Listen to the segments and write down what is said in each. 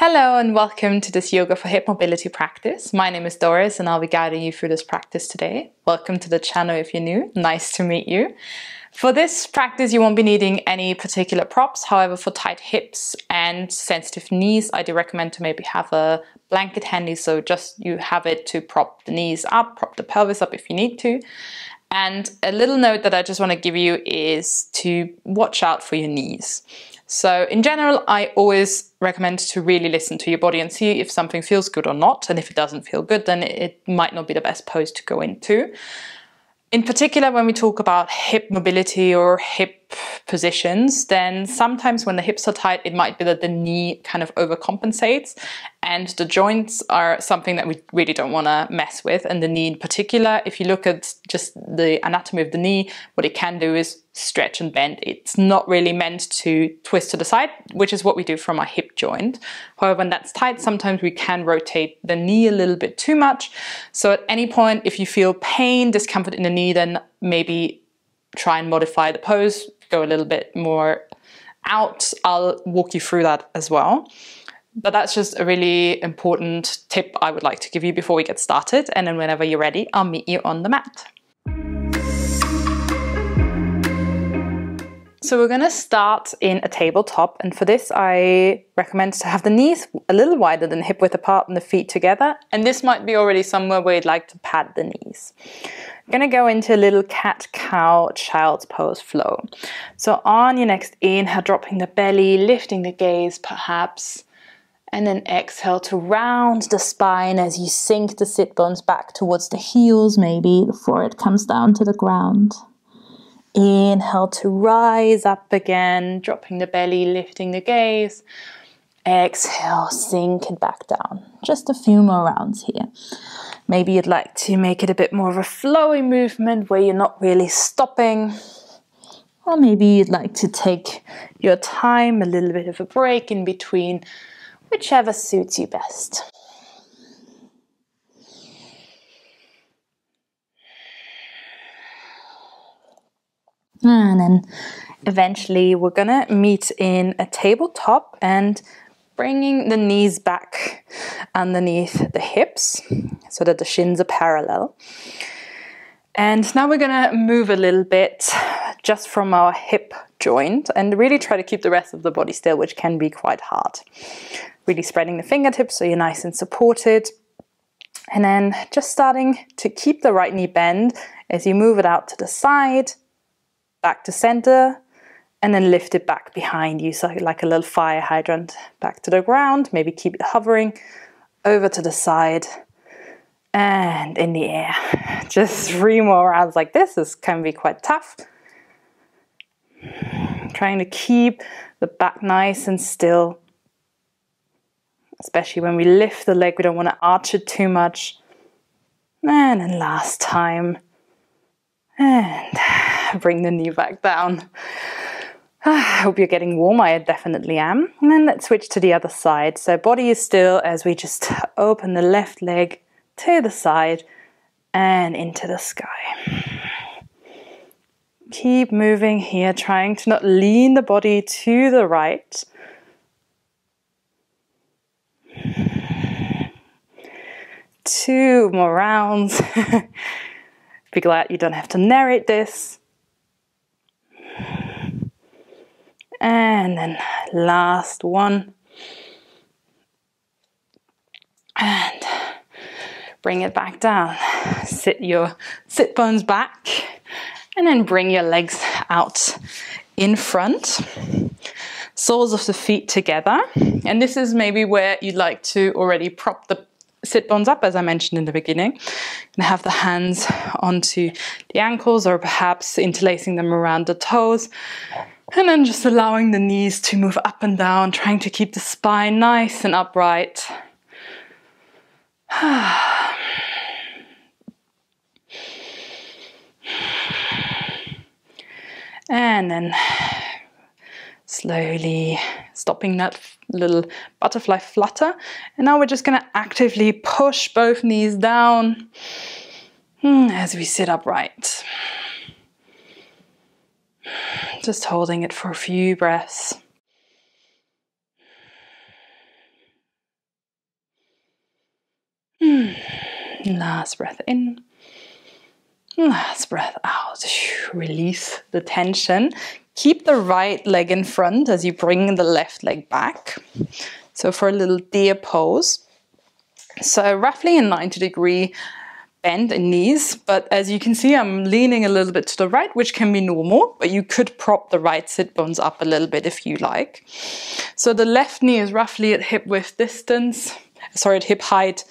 Hello and welcome to this Yoga for Hip Mobility practice. My name is Doris and I'll be guiding you through this practice today. Welcome to the channel if you're new. Nice to meet you. For this practice, you won't be needing any particular props. However, for tight hips and sensitive knees, I do recommend to maybe have a blanket handy, so just you have it to prop the knees up, prop the pelvis up if you need to. And a little note that I just want to give you is to watch out for your knees. So in general, I always recommend to really listen to your body and see if something feels good or not. And if it doesn't feel good, then it might not be the best pose to go into. In particular, when we talk about hip mobility or hip positions, then sometimes when the hips are tight, it might be that the knee kind of overcompensates, and the joints are something that we really don't want to mess with. And the knee in particular, if you look at just the anatomy of the knee, what it can do is stretch and bend. It's not really meant to twist to the side, which is what we do from our hip joint. However, when that's tight, sometimes we can rotate the knee a little bit too much. So at any point, if you feel pain, discomfort in the knee, then maybe try and modify the pose, go a little bit more out. I'll walk you through that as well. But that's just a really important tip I would like to give you before we get started. And then whenever you're ready, I'll meet you on the mat. So we're going to start in a tabletop, and for this I recommend to have the knees a little wider than hip width apart and the feet together, and this might be already somewhere where you'd like to pad the knees. I'm going to go into a little cat-cow child's pose flow. So on your next inhale, dropping the belly, lifting the gaze perhaps, and then exhale to round the spine as you sink the sit bones back towards the heels, maybe the forehead comes down to the ground. Inhale to rise up again, dropping the belly, lifting the gaze. Exhale, sink it back down. Just a few more rounds here. Maybe you'd like to make it a bit more of a flowy movement where you're not really stopping. Or maybe you'd like to take your time, a little bit of a break in between, whichever suits you best. And then eventually we're gonna meet in a tabletop and bringing the knees back underneath the hips so that the shins are parallel. And now we're gonna move a little bit just from our hip joint and really try to keep the rest of the body still, which can be quite hard. Really spreading the fingertips so you're nice and supported. And then just starting to keep the right knee bent as you move it out to the side, back to center, and then lift it back behind you, so like a little fire hydrant, back to the ground. Maybe keep it hovering, over to the side, and in the air. Just 3 more rounds like this. This can be quite tough. Trying to keep the back nice and still, especially when we lift the leg, we don't want to arch it too much. And then last time, and bring the knee back down. I hope you're getting warm. I definitely am. And then let's switch to the other side. So body is still as we just open the left leg to the side and into the sky. Keep moving here, trying to not lean the body to the right. Two more rounds. Be glad you don't have to narrate this. And then last one. And bring it back down. Sit your sit bones back. And then bring your legs out in front. Soles of the feet together. And this is maybe where you'd like to already prop the sit bones up, as I mentioned in the beginning, and have the hands onto the ankles or perhaps interlacing them around the toes, and then just allowing the knees to move up and down, trying to keep the spine nice and upright. And then slowly stopping that little butterfly flutter. And now we're just going to actively push both knees down as we sit upright. Just holding it for a few breaths. Last breath in. Last breath out. Release the tension. Keep the right leg in front as you bring the left leg back. So for a little deer pose. So roughly a 90-degree bend in knees, but as you can see, I'm leaning a little bit to the right, which can be normal, but you could prop the right sit bones up a little bit if you like. So the left knee is roughly at hip width distance, at hip height,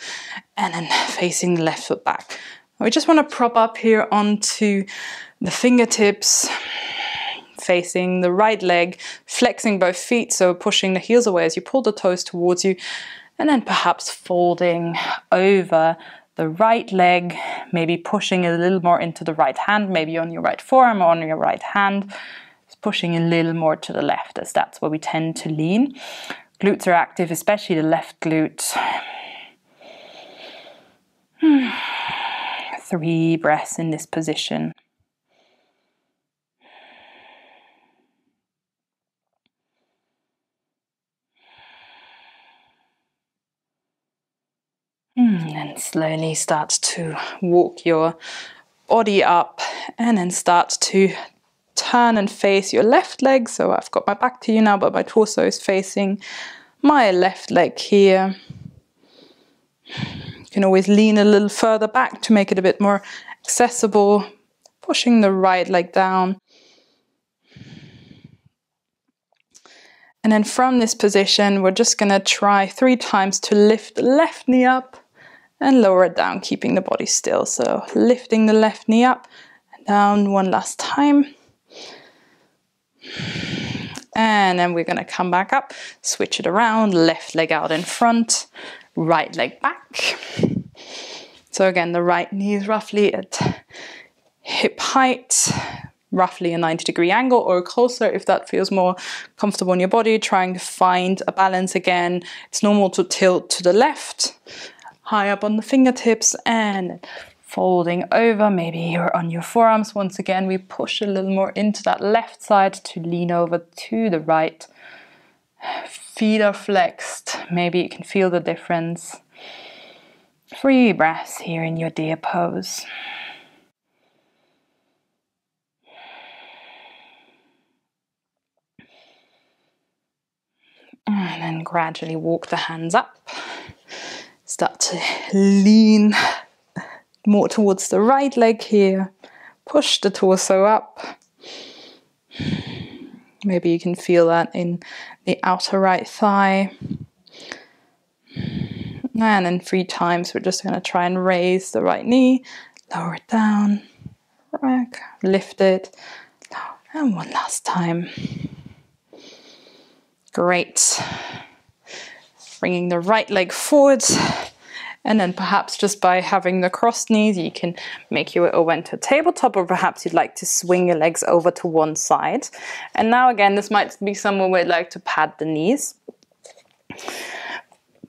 and then facing the left foot back. We just want to prop up here onto the fingertips, facing the right leg, flexing both feet, so pushing the heels away as you pull the toes towards you, and then perhaps folding over the right leg, maybe pushing a little more into the right hand, maybe on your right forearm or on your right hand, just pushing a little more to the left, as that's where we tend to lean. Glutes are active, especially the left glute. 3 breaths in this position. And slowly start to walk your body up and then start to turn and face your left leg. So I've got my back to you now, but my torso is facing my left leg here. You can always lean a little further back to make it a bit more accessible, pushing the right leg down. And then from this position, we're just going to try 3 times to lift the left knee up and lower it down, keeping the body still. So lifting the left knee up and down one last time. And then we're going to come back up, switch it around, left leg out in front, right leg back. So again, the right knee is roughly at hip height, roughly a 90-degree angle or closer if that feels more comfortable in your body, trying to find a balance again. It's normal to tilt to the left, high up on the fingertips, and folding over. Maybe you're on your forearms. Once again, we push a little more into that left side to lean over to the right. Feet are flexed. Maybe you can feel the difference. 3 breaths here in your deer pose. And then gradually walk the hands up. Start to lean more towards the right leg here. Push the torso up. Maybe you can feel that in the outer right thigh. And then 3 times, we're just going to try and raise the right knee, lower it down, back, lift it, and one last time. Great. Bringing the right leg forward, and then perhaps just by having the crossed knees, you can make your way over into a tabletop, or perhaps you'd like to swing your legs over to one side. And now again, this might be somewhere where you'd like to pad the knees.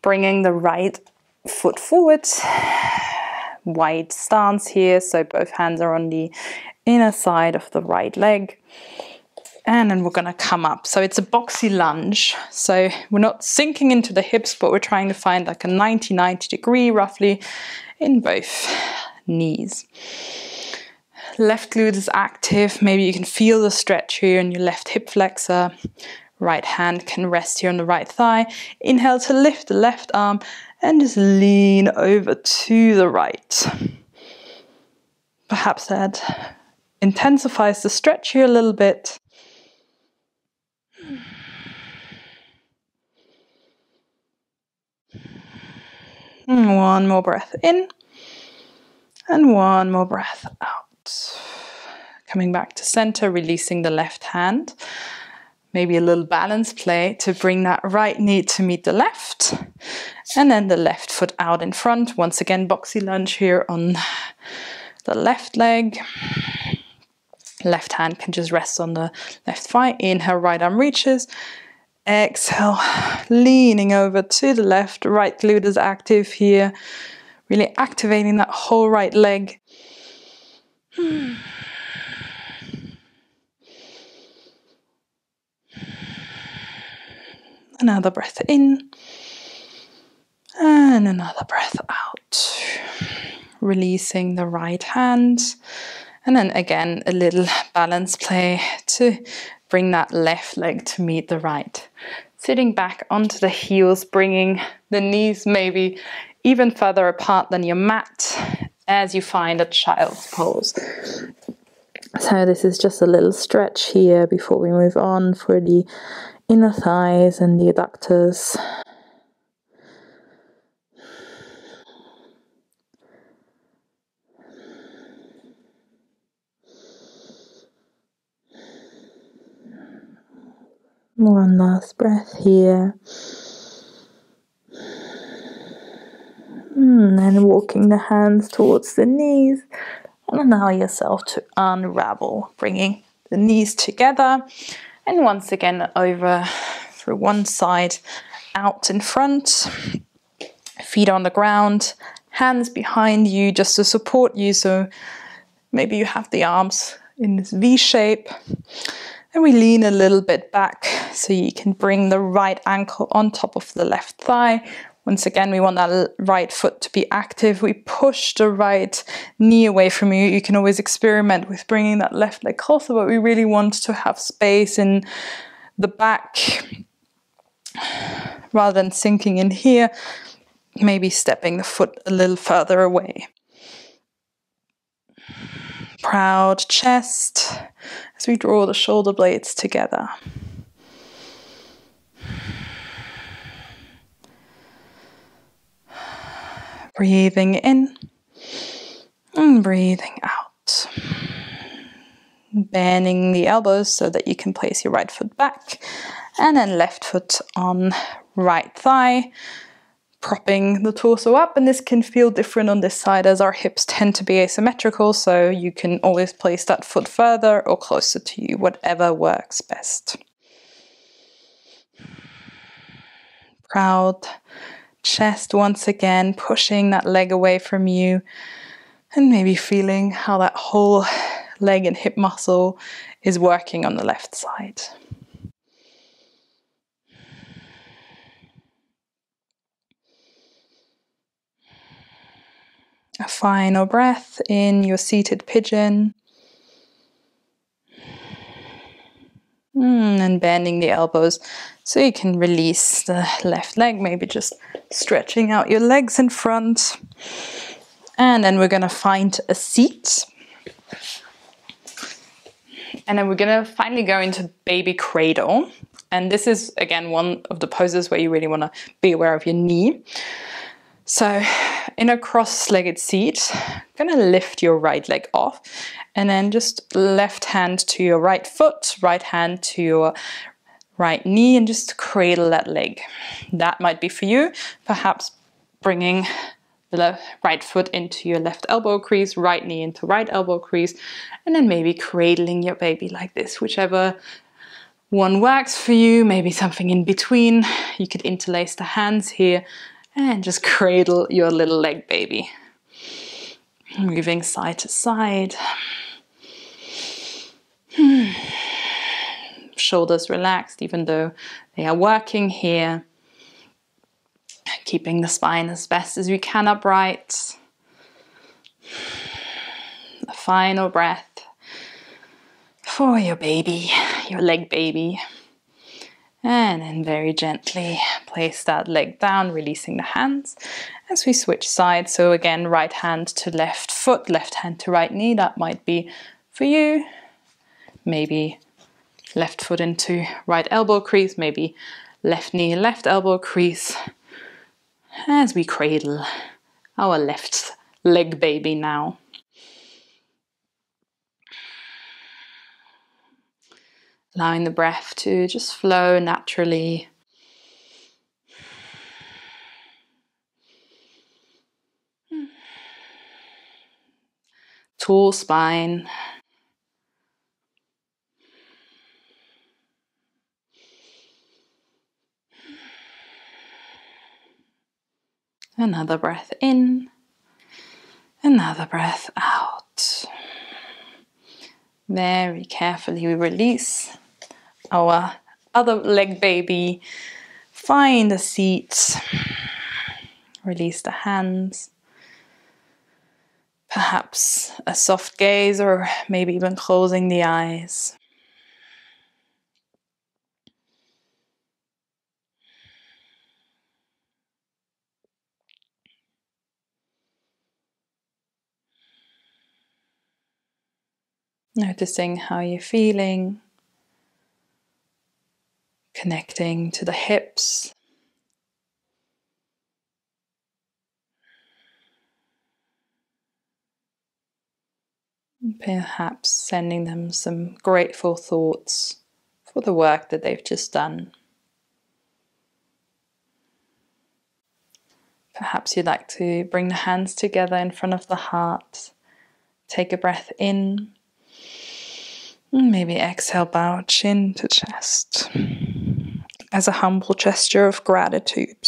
Bringing the right foot forward, wide stance here, so both hands are on the inner side of the right leg. And then we're going to come up. So it's a boxy lunge. So we're not sinking into the hips, but we're trying to find like a 90 degree roughly in both knees. Left glute is active. Maybe you can feel the stretch here in your left hip flexor. Right hand can rest here on the right thigh. Inhale to lift the left arm and just lean over to the right. Perhaps that intensifies the stretch here a little bit. And one more breath in and one more breath out. Coming back to center, releasing the left hand. Maybe a little balance play to bring that right knee to meet the left, and then the left foot out in front. Once again, boxy lunge here on the left leg. Left hand can just rest on the left thigh. Inhale, right arm reaches. Exhale, leaning over to the left. Right glute is active here. Really activating that whole right leg. Another breath in and another breath out. releasing the right hand. And then again, a little balance play to bring that left leg to meet the right. Sitting back onto the heels, bringing the knees maybe even further apart than your mat as you find a child's pose. So this is just a little stretch here before we move on for the inner thighs and the adductors. One last breath here. And walking the hands towards the knees. And allow yourself to unravel, bringing the knees together. And once again over through one side, out in front. Feet on the ground, hands behind you just to support you. So maybe you have the arms in this V shape. And we lean a little bit back so you can bring the right ankle on top of the left thigh. Once again, we want that right foot to be active. We push the right knee away from you. You can always experiment with bringing that left leg closer, but we really want to have space in the back rather than sinking in here. Maybe stepping the foot a little further away. Proud chest as we draw the shoulder blades together. Breathing in and breathing out. Bending the elbows so that you can place your right foot back and then left foot on right thigh. Propping the torso up, and this can feel different on this side as our hips tend to be asymmetrical, so you can always place that foot further or closer to you, whatever works best. Proud chest once again, pushing that leg away from you and maybe feeling how that whole leg and hip muscle is working on the left side. A final breath in your seated pigeon. And bending the elbows so you can release the left leg, maybe just stretching out your legs in front. And then we're going to find a seat. And then we're going to finally go into baby cradle. And this is, again, one of the poses where you really want to be aware of your knee. So in a cross-legged seat, I'm going to lift your right leg off and then just left hand to your right foot, right hand to your right knee, and just cradle that leg. That might be for you, perhaps bringing the right foot into your left elbow crease, right knee into right elbow crease, and then maybe cradling your baby like this, whichever one works for you, maybe something in between. You could interlace the hands here and just cradle your little leg baby. Moving side to side. Shoulders relaxed, even though they are working here. Keeping the spine as best as we can upright. A final breath for your baby, your leg baby. And then very gently place that leg down, releasing the hands as we switch sides. So again, right hand to left foot, left hand to right knee. That might be for you. Maybe left foot into right elbow crease, maybe left knee, left elbow crease. As we cradle our left leg baby now. Allowing the breath to just flow naturally. Tall spine. Another breath in. Another breath out. Very carefully we release our other leg baby. Find a seat. Release the hands. Perhaps a soft gaze, or maybe even closing the eyes. Noticing how you're feeling, connecting to the hips. Perhaps sending them some grateful thoughts for the work that they've just done. Perhaps you'd like to bring the hands together in front of the heart. Take a breath in. Maybe exhale, bow chin to chest as a humble gesture of gratitude.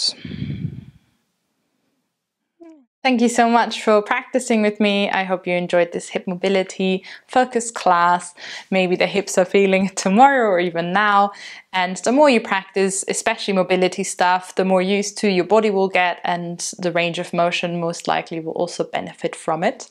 Thank you so much for practicing with me. I hope you enjoyed this hip mobility focused class. Maybe the hips are feeling it tomorrow or even now. And the more you practice, especially mobility stuff, the more used to your body will get, and the range of motion most likely will also benefit from it.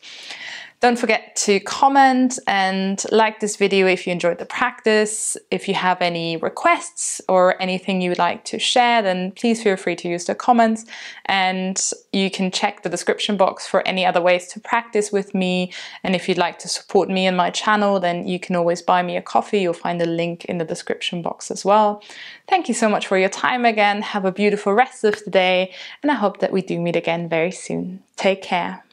Don't forget to comment and like this video if you enjoyed the practice. If you have any requests or anything you would like to share, then please feel free to use the comments, and you can check the description box for any other ways to practice with me. And if you'd like to support me and my channel, then you can always buy me a coffee. You'll find a link in the description box as well. Thank you so much for your time again. Have a beautiful rest of the day, and I hope that we do meet again very soon. Take care.